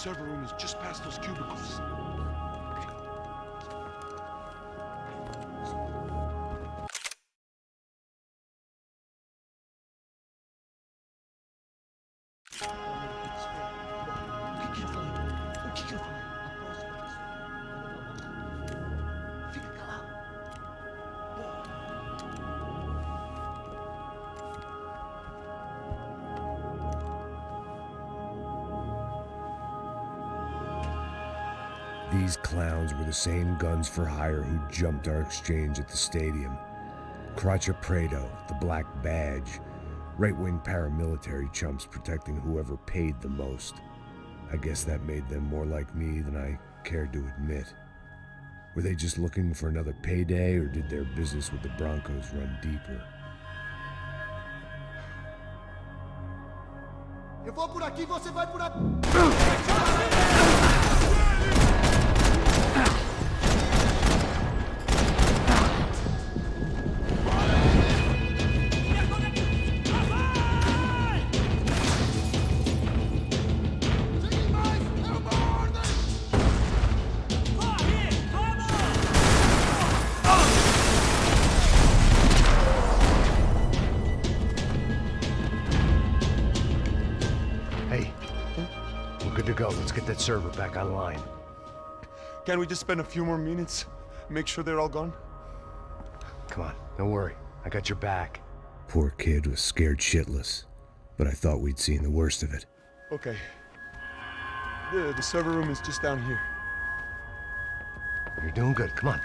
server room is just past those cubicles. These clowns were the same guns for hire who jumped our exchange at the stadium. Craccia Prado, the Black Badge, right-wing paramilitary chumps protecting whoever paid the most. I guess that made them more like me than I cared to admit. Were they just looking for another payday, or did their business with the Broncos run deeper? Eu vou por aqui, você vai por aqui. Let's get that server back online. Can't we just spend a few more minutes? Make sure they're all gone? Come on, don't worry. I got your back. Poor kid was scared shitless, but I thought we'd seen the worst of it. Okay. The server room is just down here. You're doing good, come on.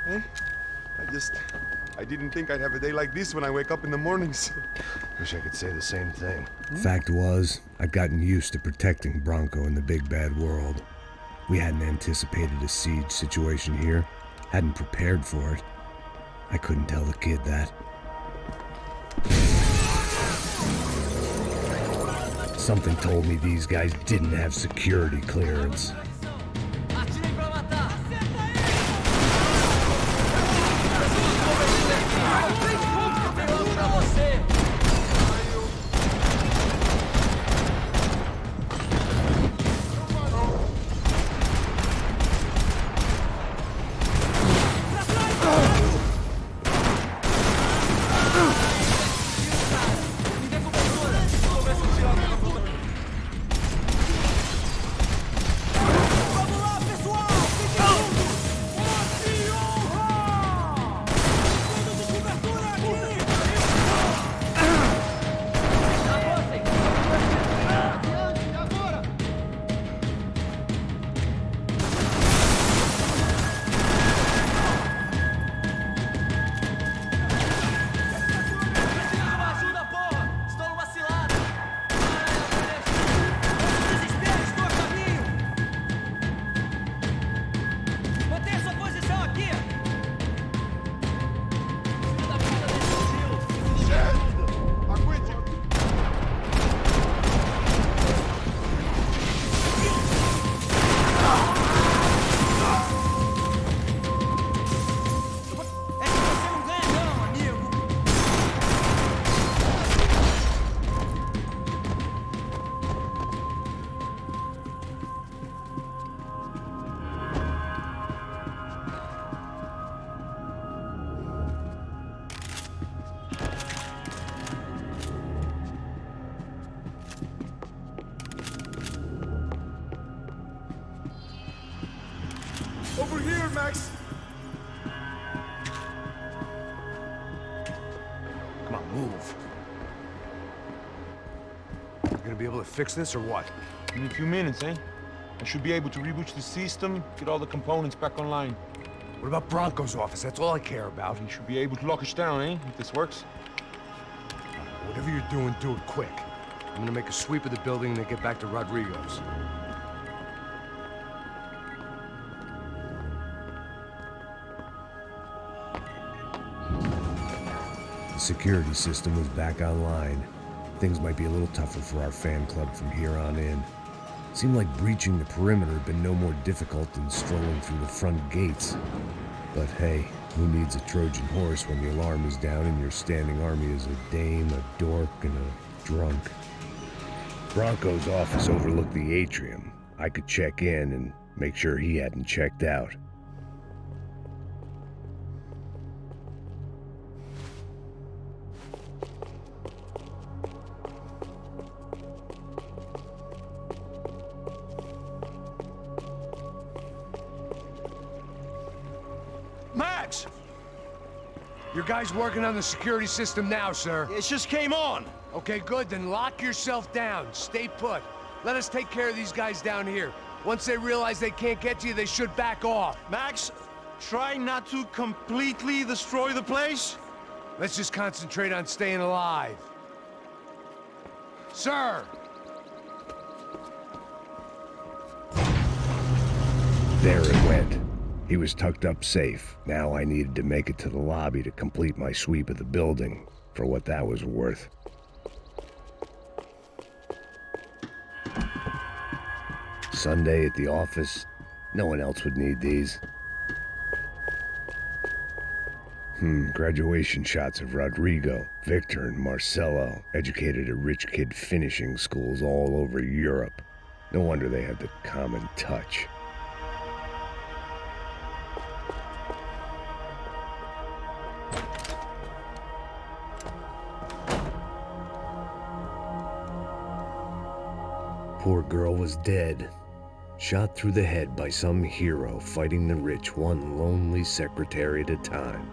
Hey? I didn't think I'd have a day like this when I wake up in the mornings. Wish I could say the same thing. Fact was, I'd gotten used to protecting Bronco in the big bad world. We hadn't anticipated a siege situation here, hadn't prepared for it. I couldn't tell the kid that. Something told me these guys didn't have security clearance. Over here, Max! Come on, move. You gonna be able to fix this or what? In a few minutes, eh? I should be able to reboot the system, get all the components back online. What about Bronco's office? That's all I care about. You should be able to lock us down, eh? If this works. Whatever you're doing, do it quick. I'm gonna make a sweep of the building and then get back to Rodrigo's. The security system was back online. Things might be a little tougher for our fan club from here on in. Seemed like breaching the perimeter had been no more difficult than strolling through the front gates. But hey, who needs a Trojan horse when the alarm is down and your standing army is a dame, a dork, and a drunk? Bronco's office overlooked the atrium. I could check in and make sure he hadn't checked out. Max! Your guy's working on the security system now, sir. It just came on. Okay, good, then lock yourself down. Stay put. Let us take care of these guys down here. Once they realize they can't get to you, they should back off. Max, try not to completely destroy the place. Let's just concentrate on staying alive. Sir! There it went. He was tucked up safe. Now I needed to make it to the lobby to complete my sweep of the building, for what that was worth. Sunday at the office. No one else would need these. Graduation shots of Rodrigo, Victor, and Marcelo, educated at rich kid finishing schools all over Europe. No wonder they had the common touch. Poor girl was dead, shot through the head by some hero fighting the rich one lonely secretary at a time.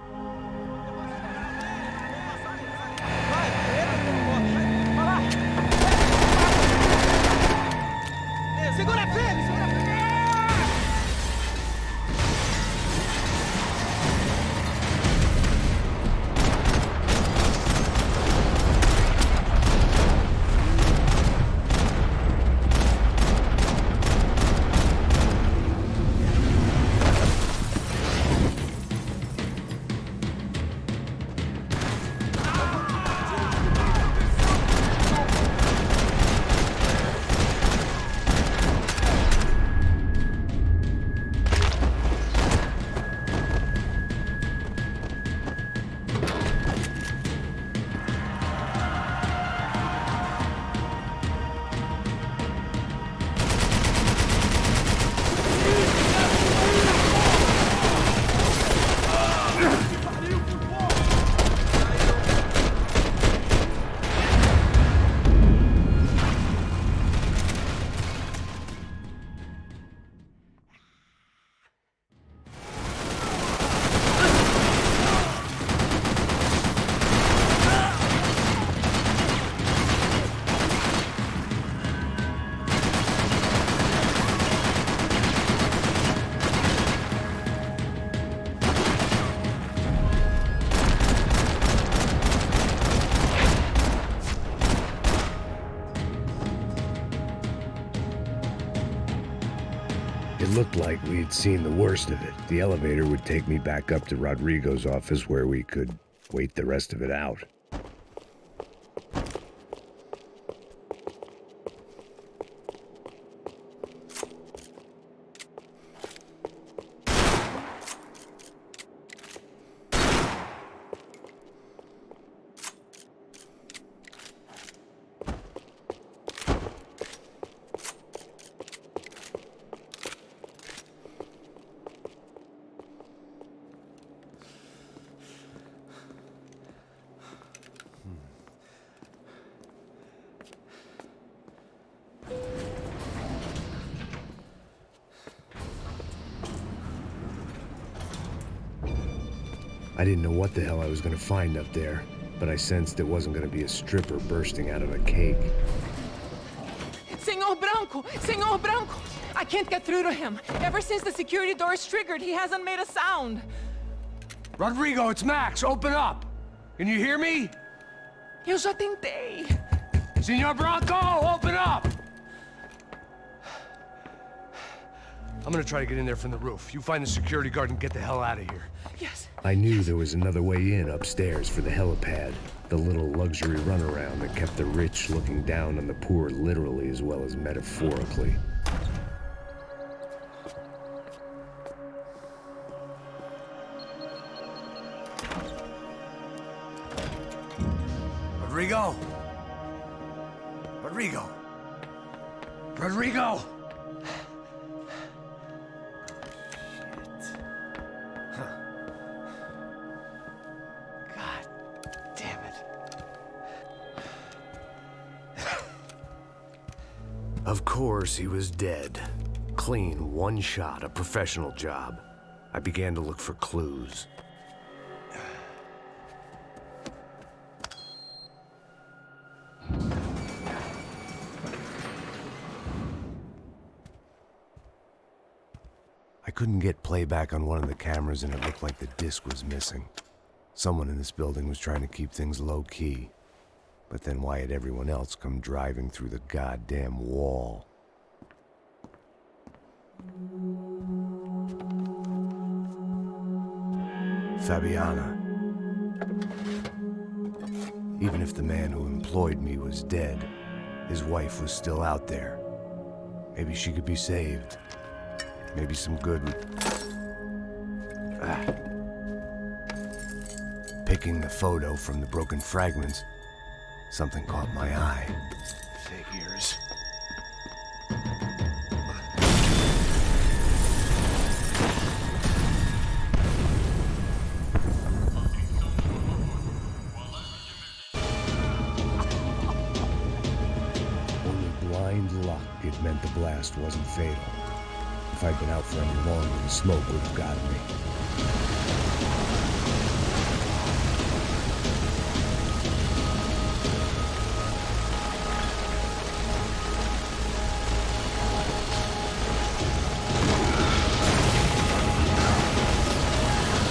It looked like we had seen the worst of it. The elevator would take me back up to Rodrigo's office where we could wait the rest of it out. I didn't know what the hell I was going to find up there, but I sensed it wasn't going to be a stripper bursting out of a cake. Senor Branco! I can't get through to him. Ever since the security door is triggered, he hasn't made a sound. Rodrigo, it's Max. Open up. Can you hear me? Eu já tentei. Senor Branco, open up! I'm gonna try to get in there from the roof. You find the security guard and get the hell out of here. Yes. I knew there was another way in upstairs for the helipad, the little luxury runaround that kept the rich looking down on the poor literally as well as metaphorically. Rodrigo! Rodrigo! Rodrigo! Of course, he was dead. Clean, one shot, a professional job. I began to look for clues. I couldn't get playback on one of the cameras and it looked like the disc was missing. Someone in this building was trying to keep things low-key. But then why had everyone else come driving through the goddamn wall? Fabiana. Even if the man who employed me was dead, his wife was still out there. Maybe she could be saved. Maybe some good would... Picking the photo from the broken fragments, something caught my eye. Figures. Only blind luck it meant the blast wasn't fatal. If I'd been out for any longer, the smoke would have gotten me.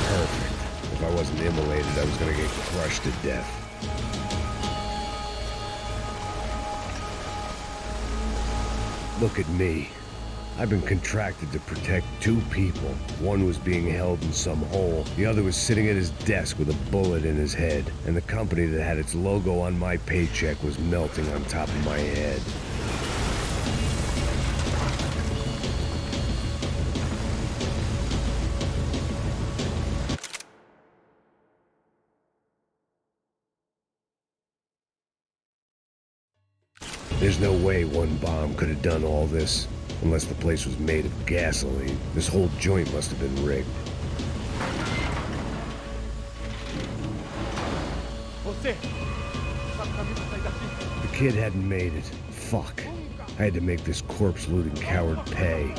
Perfect. If I wasn't immolated, I was gonna get crushed to death. Look at me. I've been contracted to protect two people. One was being held in some hole. The other was sitting at his desk with a bullet in his head. And the company that had its logo on my paycheck was melting on top of my head. There's no way one bomb could have done all this. Unless the place was made of gasoline. This whole joint must have been rigged. The kid hadn't made it. Fuck. I had to make this corpse-looting coward pay.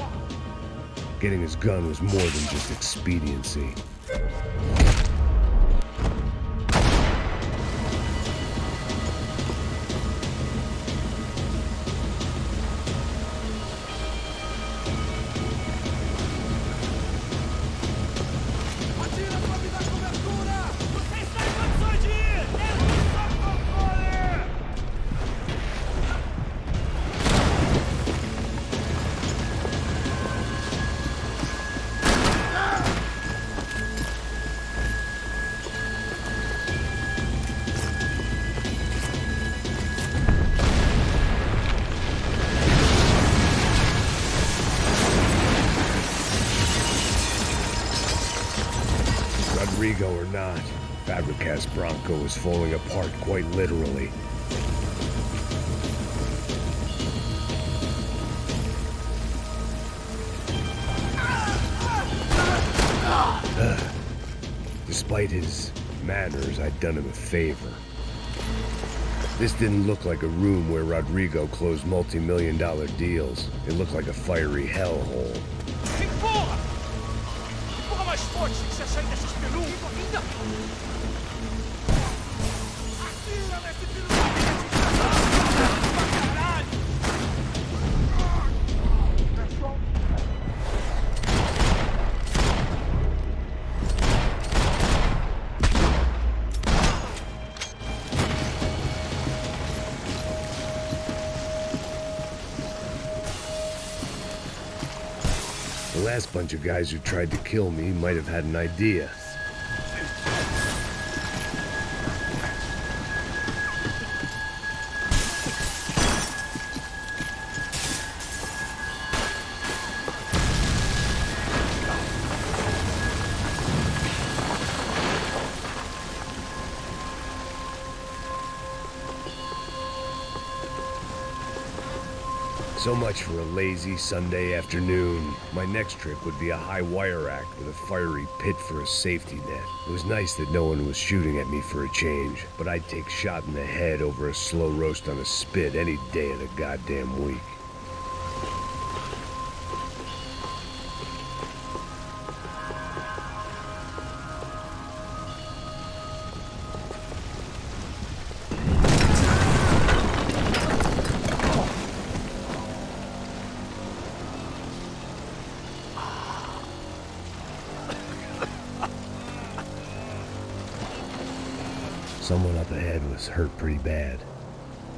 Getting his gun was more than just expediency. Rodrigo or not, Fabricas Bronco was falling apart quite literally. Despite his manners, I'd done him a favor. This didn't look like a room where Rodrigo closed multi-million-dollar deals. It looked like a fiery hellhole. The last bunch of guys who tried to kill me might have had an idea. So much for a lazy Sunday afternoon. My next trip would be a high wire act with a fiery pit for a safety net. It was nice that no one was shooting at me for a change, but I'd take shot in the head over a slow roast on a spit any day of the goddamn week. Someone up ahead was hurt pretty bad.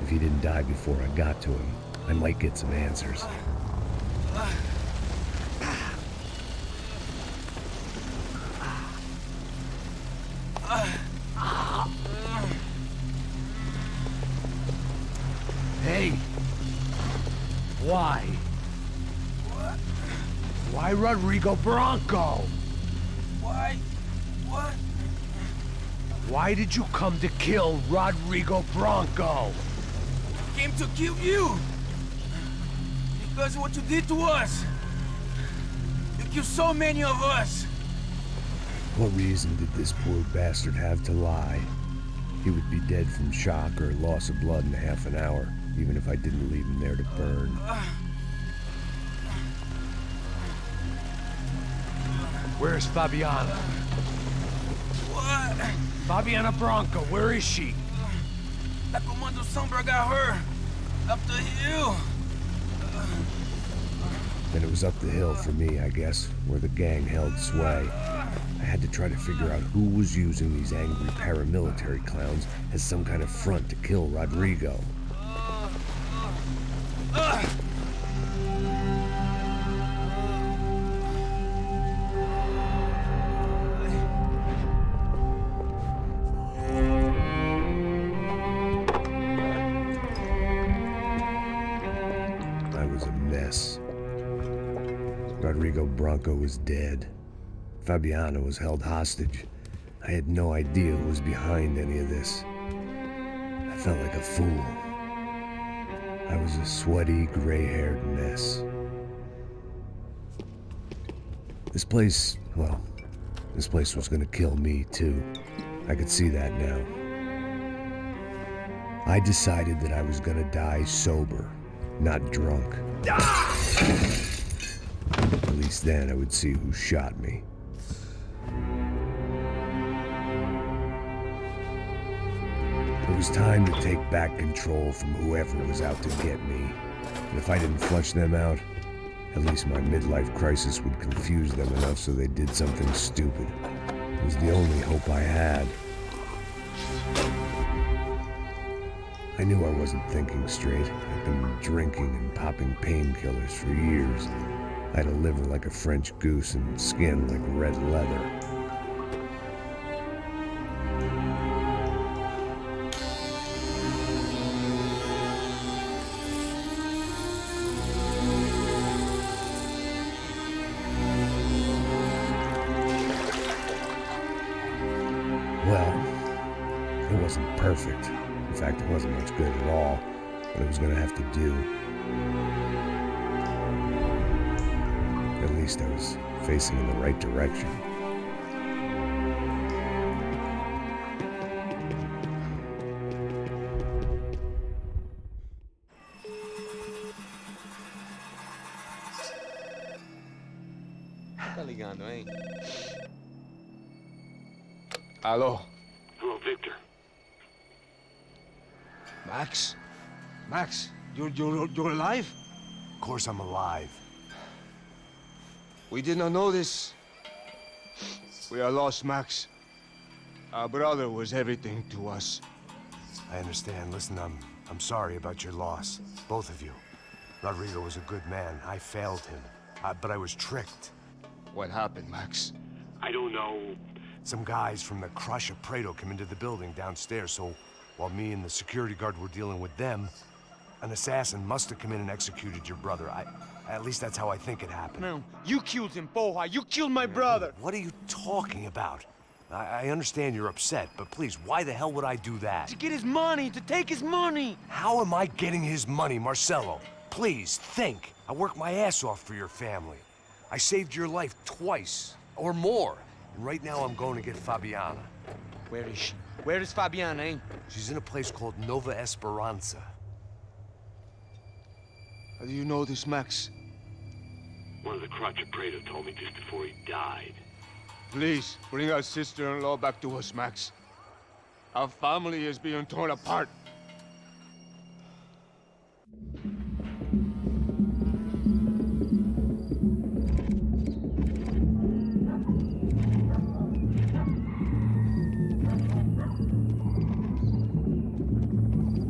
If he didn't die before I got to him, I might get some answers. Hey! Why? Why Rodrigo Bronco? Why? What? Why did you come to kill Rodrigo Bronco? Came to kill you! Because of what you did to us! You killed so many of us! What reason did this poor bastard have to lie? He would be dead from shock or loss of blood in half an hour, even if I didn't leave him there to burn. Where's Fabiana? What? Fabiana Bronco, where is she? That Comando Sombra got her! Up the hill! Then it was up the hill for me, I guess, where the gang held sway. I had to try to figure out who was using these angry paramilitary clowns as some kind of front to kill Rodrigo. I was a mess. Rodrigo Bronco was dead. Fabiana was held hostage. I had no idea who was behind any of this. I felt like a fool. I was a sweaty, gray-haired mess. This place was gonna kill me too. I could see that now. I decided that I was gonna die sober, not drunk. At least then I would see who shot me. It was time to take back control from whoever was out to get me. And if I didn't flush them out, at least my midlife crisis would confuse them enough so they did something stupid. It was the only hope I had. I knew I wasn't thinking straight. I'd been drinking and popping painkillers for years. I had a liver like a French goose and skin like red leather. Well, it wasn't perfect. In fact, it wasn't much good at all, but it was gonna have to do. At least I was facing in the right direction. Tá ligando, hein? Alô? Hello, Victor. Max? Max, you're alive? Of course I'm alive. We did not know this. We are lost, Max. Our brother was everything to us. I understand. Listen, I'm sorry about your loss. Both of you. Rodrigo was a good man. I failed him. But I was tricked. What happened, Max? I don't know. Some guys from the Crush of Prado came into the building downstairs, so while me and the security guard were dealing with them, an assassin must have come in and executed your brother. At least that's how I think it happened. No, you killed him, Poha. You killed my brother. What are you talking about? I understand you're upset, but please, why the hell would I do that? To get his money, to take his money. How am I getting his money, Marcelo? Please, think. I worked my ass off for your family. I saved your life twice, or more. And right now I'm going to get Fabiana. Where is she? Where is Fabiana, eh? She's in a place called Nova Esperanza. How do you know this, Max? One of the Crotch of Prado told me just before he died. Please, bring our sister-in-law back to us, Max. Our family is being torn apart.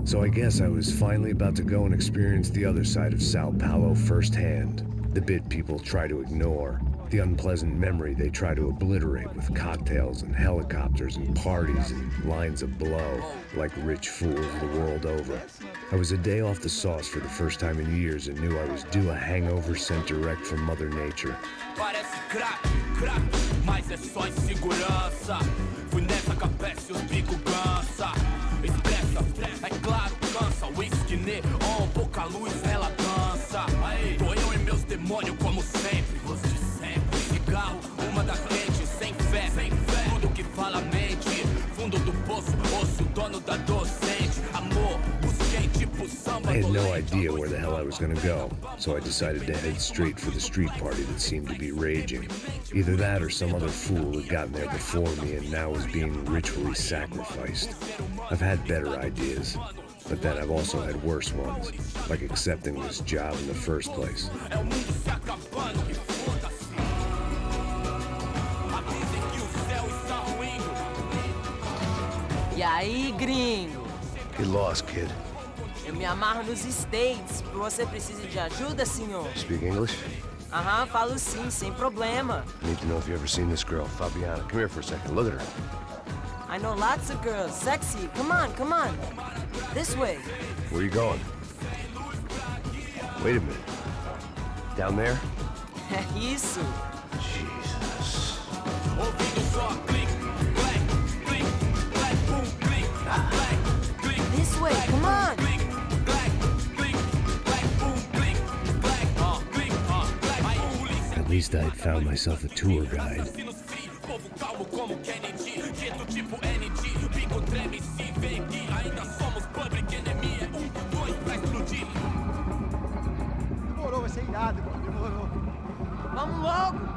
So I guess I was finally about to go and experience the other side of Sao Paulo firsthand. The bit people try to ignore. The unpleasant memory they try to obliterate with cocktails and helicopters and parties and lines of blow, like rich fools the world over. I was a day off the sauce for the first time in years and knew I was due a hangover sent direct from Mother Nature. Parece crack, crack, mas é só insegurança. Fui nessa capete, os bico cansa. Expressa, é claro, cansa. Whisky neon, pouca luz, ela dança. Tô eu e meus demônios como sempre. Você sempre. Cigarro, uma da frente, sem fé. Tudo que fala mente. Fundo do poço, osso, dono da docente. Amor, busquei tipo samba. I had no idea where the hell I was gonna go, so I decided to head straight for the street party that seemed to be raging. Either that or some other fool had gotten there before me and now was being ritually sacrificed. I've had better ideas, but then I've also had worse ones, like accepting this job in the first place. E aí, gringo? Get lost, kid. Eu me amarro nos States. Você precisa de ajuda, senhor? Speak English? Aham, falo sim, sem problema. I need to know if you've ever seen this girl, Fabiana. Come here for a second. Look at her. I know lots of girls. Sexy. Come on, come on. This way. Where are you going? Wait a minute. Down there? Isso. Jesus. This way, come on. At least I had found myself a tour guide. Demorou, vai ser irado, mano. Demorou. Vamos logo.